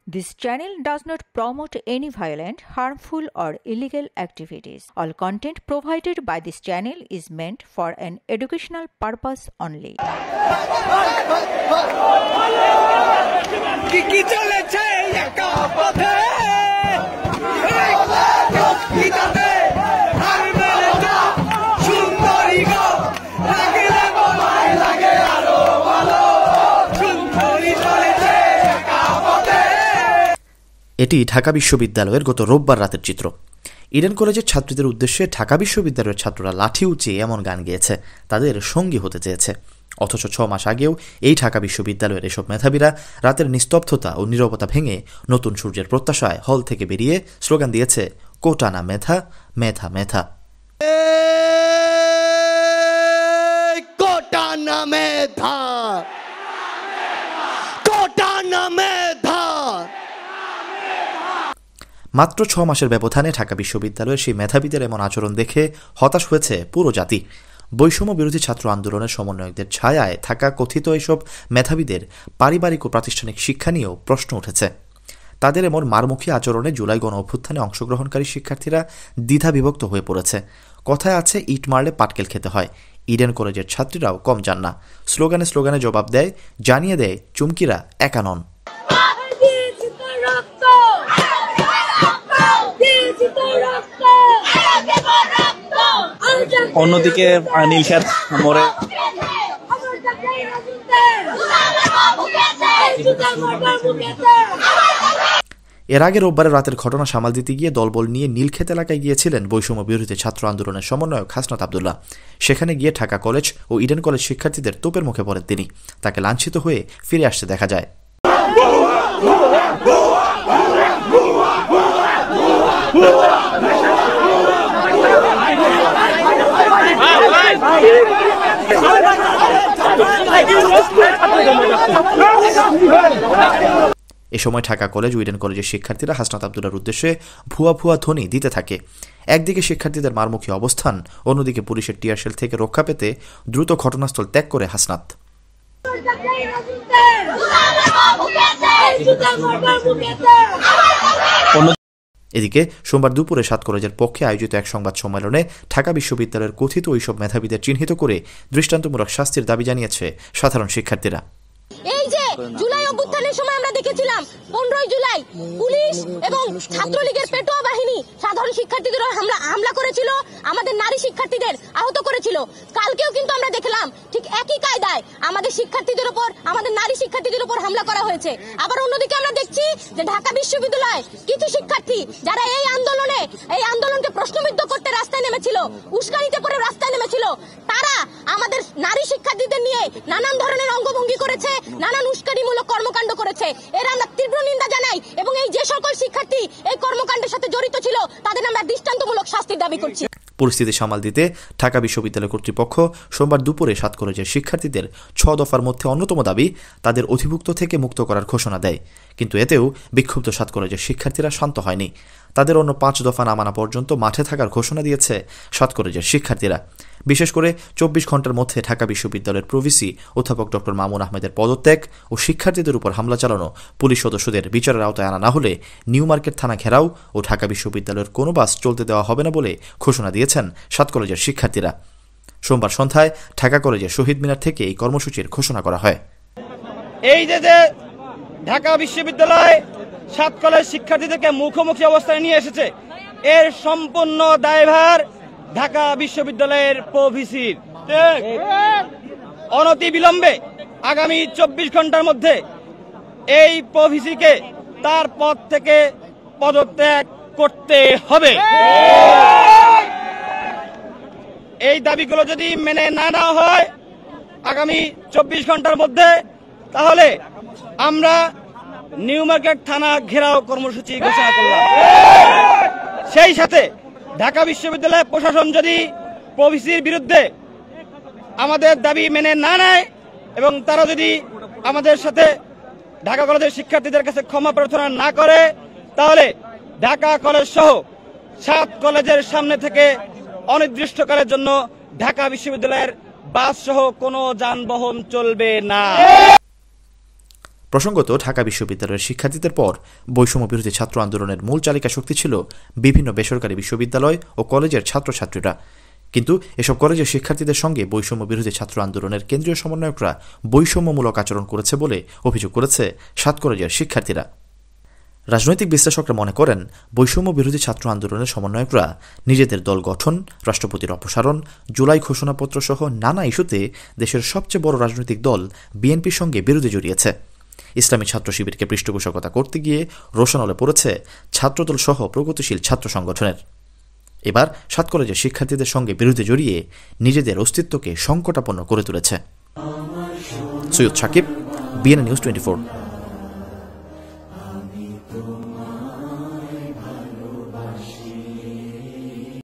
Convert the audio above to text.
This channel does not promote any violent, harmful, or illegal activities. All content provided by this channel is meant for an educational purpose only. এটি ঢাকা বিশ্ববিদ্যালয়ের গত রোববার রাতের চিত্র। Eden কলেজের ছাত্রীদের উদ্দেশ্যে ঢাকা বিশ্ববিদ্যালয়ের ছাত্ররা লাঠি উঁচিয়ে এমন গান গেয়েছে, তাদের সঙ্গী হতে চেয়েছে। অথচ 6 মাস আগেও এই ঢাকা বিশ্ববিদ্যালয়ের এসব মেধাবীরা রাতের নিস্তব্ধতা ও নীরবতা ভেঙে নতুন সূর্যের প্রত্যাশায় হল থেকে বেরিয়ে স্লোগান দিয়েছে, কোটা না মেধা, মেধা মেধা। কোটা না মেধা, কোটা না মেধা। মাত্র 6 মাসের ব্যবধানে ঢাকা বিশ্ববিদ্যালয়ের সেই মেধাবীদের এমন আচরণ দেখে হতাশ হয়েছে পুরো জাতি। বৈষম্য বিরোধী ছাত্র আন্দোলনের সমন্বয়কদের ছায়ায় থাকা কথিত এসব মেধাবীদের পারিবারিক ও প্রাতিষ্ঠানিক শিক্ষা নিয়েও প্রশ্ন উঠেছে। তাদের এমন মারমুখী আচরণে জুলাই গণ অভ্যুত্থানে অংশগ্রহণকারী শিক্ষার্থীরা দ্বিধা বিভক্ত হয়ে পড়েছে। কথায় আছে, ইট মারলে পাটকেল খেতে হয়। ইডেন কলেজের ছাত্রীরাও কম যান না। স্লোগানে স্লোগানে জবাব দেয়, জানিয়ে দেয় চুমকিরা একা নন। অন্যদিকে নীলক্ষেত মোড়ে এর আগে রোববারের রাতের ঘটনা সামাল দিতে গিয়ে দলবল নিয়ে নীলক্ষেত এলাকায় গিয়েছিলেন বৈষম্য বিরোধী ছাত্র আন্দোলনের সমন্বয়ক হাসনাত আব্দুল্লাহ। সেখানে গিয়ে ঢাকা কলেজ ও ইডেন কলেজ শিক্ষার্থীদের তোপের মুখে পড়েন তিনি। তাকে লাঞ্ছিত হয়ে ফিরে আসতে দেখা যায়। এ সময় ঢাকা কলেজ ও ইডেন কলেজের শিক্ষার্থীরা হাসনাত আব্দুল্লাহর উদ্দেশ্যে ভুয়া ভুয়া ধ্বনি দিতে থাকে। একদিকে শিক্ষার্থীদের মারমুখী অবস্থান, অন্যদিকে পুলিশের টিয়ারশেল থেকে রক্ষা পেতে দ্রুত ঘটনাস্থল ত্যাগ করে হাসনাত। এদিকে সোমবার দুপুরে 7 কলেজের পক্ষে আয়োজিত এক সংবাদ সম্মেলনে ঢাকা বিশ্ববিদ্যালয়ের কথিত ওইসব মেধাবীদের চিহ্নিত করে দৃষ্টান্তমূলক শাস্তির দাবি জানিয়েছে সাধারণ শিক্ষার্থীরা। এই যে জুলাই অভ্যুত্থানের সময় আমরা দেখেছিলাম 15 জুলাই পুলিশ এবং ছাত্রলীগের পেটোয়া বাহিনী সাধারণ শিক্ষার্থীদের হামলা করেছিল, আমাদের নারী শিক্ষার্থীদের আহত করেছিল। কালকেও কিন্তু আমরা দেখলাম ঠিক একই কায়দায় আমাদের শিক্ষার্থীদের উপর, আমাদের নারী শিক্ষার্থীদের উপর হামলা করা হয়েছে। আবার অন্যদিকে আমরা দেখছি যে ঢাকা বিশ্ববিদ্যালয়ে কিছু শিক্ষার্থী যারা এই আন্দোলনকে প্রশ্নবিদ্ধ করতে রাস্তায় নেমেছিল, উস্কানিতে পড়ে রাস্তায় নেমেছিল, তারা আমাদের নারী শিক্ষার্থীদের নিয়ে নানান ধরনের অঙ্গভঙ্গি করেছে, নানান উস্কানিমূলক কর্মকাণ্ড করেছে। এর আমরা তীব্র নিন্দা জানাই এবং এই যে সকল শিক্ষার্থী এই কর্মকাণ্ডের সাথে জড়িত ছিল তাদের আমরা দৃষ্টান্তমূলক শাস্তির দাবি করছি। পরিস্থিতি সামাল দিতে ঢাকা বিশ্ববিদ্যালয় কর্তৃপক্ষ সোমবার দুপুরে 7 কলেজের শিক্ষার্থীদের 6 দফার মধ্যে অন্যতম দাবি তাদের অধিভুক্ত থেকে মুক্ত করার ঘোষণা দেয়। কিন্তু এতেও বিক্ষুব্ধ 7 কলেজের শিক্ষার্থীরা শান্ত হয়নি। তাদের অন্য 5 দফা না মানা পর্যন্ত মাঠে থাকার ঘোষণা দিয়েছে 7 কলেজের শিক্ষার্থীরা। বিশেষ করে 24 ঘন্টার মধ্যে ঢাকা বিশ্ববিদ্যালয়ের প্রভিসি অধ্যাপক ডক্টর মামুন আহমেদের পদত্যাগ ও শিক্ষার্থীদের উপর হামলা চালানো পুলিশ সদস্যদের বিচারের আওতায় আনা না হলে নিউ মার্কেট থানা ঘেরাও ও ঢাকা বিশ্ববিদ্যালয়ের কোনো বাস চলতে দেওয়া হবে না বলে ঘোষণা দিয়েছেন 7 কলেজের শিক্ষার্থীরা। সোমবার সন্ধ্যায় ঢাকা কলেজের শহীদ মিনার থেকে এই কর্মসূচির ঘোষণা করা হয়। এই যে ঢাকা বিশ্ববিদ্যালয় 7 কলেজ শিক্ষার্থীদেরকে মুখোমুখি অবস্থায় নিয়ে এসেছে, এর সম্পূর্ণ দায়ভার ঢাকা বিশ্ববিদ্যালয়ের প্রভিসির। অনতি বিলম্বে আগামী 24 ঘন্টার মধ্যে এই প্রভিসিকে তার পদ থেকে পদত্যাগ করতে হবে। এই দাবিগুলো যদি মেনে না নেওয়া হয় আগামী 24 ঘন্টার মধ্যে, তাহলে আমরা নিউ মার্কেট থানা ঘেরাও কর্মসূচি ঘোষণা করলাম। সেই সাথে ঢাকা বিশ্ববিদ্যালয় প্রশাসন যদি প্রভিসির বিরুদ্ধে আমাদের দাবি মেনে না নেয় এবং তারা যদি আমাদের সাথে ঢাকা কলেজের শিক্ষার্থীদের কাছে ক্ষমা প্রার্থনা না করে, তাহলে ঢাকা কলেজ সহ 7 কলেজের সামনে থেকে অনির্দিষ্টকালের জন্য ঢাকা বিশ্ববিদ্যালয়ের বাস সহ কোনো যানবাহন চলবে না। প্রসঙ্গত ঢাকা বিশ্ববিদ্যালয়ের শিক্ষার্থীদের পর বৈষম্য বিরোধী ছাত্র আন্দোলনের মূল চালিকা শক্তি ছিল বিভিন্ন বেসরকারি বিশ্ববিদ্যালয় ও কলেজের ছাত্রছাত্রীরা। কিন্তু এসব কলেজের শিক্ষার্থীদের সঙ্গে বৈষম্য বিরোধী ছাত্র আন্দোলনের কেন্দ্রীয় সমন্বয়করা বৈষম্যমূলক আচরণ করেছে বলে অভিযোগ করেছে 7 কলেজের শিক্ষার্থীরা। রাজনৈতিক বিশ্লেষকরা মনে করেন, বৈষম্য বিরোধী ছাত্র আন্দোলনের সমন্বয়করা নিজেদের দল গঠন, রাষ্ট্রপতির অপসারণ, জুলাই ঘোষণাপত্র সহ নানা ইস্যুতে দেশের সবচেয়ে বড় রাজনৈতিক দল বিএনপির সঙ্গে বিরোধী জড়িয়েছে। ইসলামী ছাত্র শিবিরকে পৃষ্ঠপোষকতা করতে গিয়ে রোশানলে পড়েছে ছাত্রদল সহ প্রগতিশীল ছাত্র সংগঠনের। এবার 7 কলেজের শিক্ষার্থীদের সঙ্গে বিরোধী জড়িয়ে নিজেদের অস্তিত্বকে সংকটাপন্ন করে তুলেছে। Syed Sakib, BNN news 24।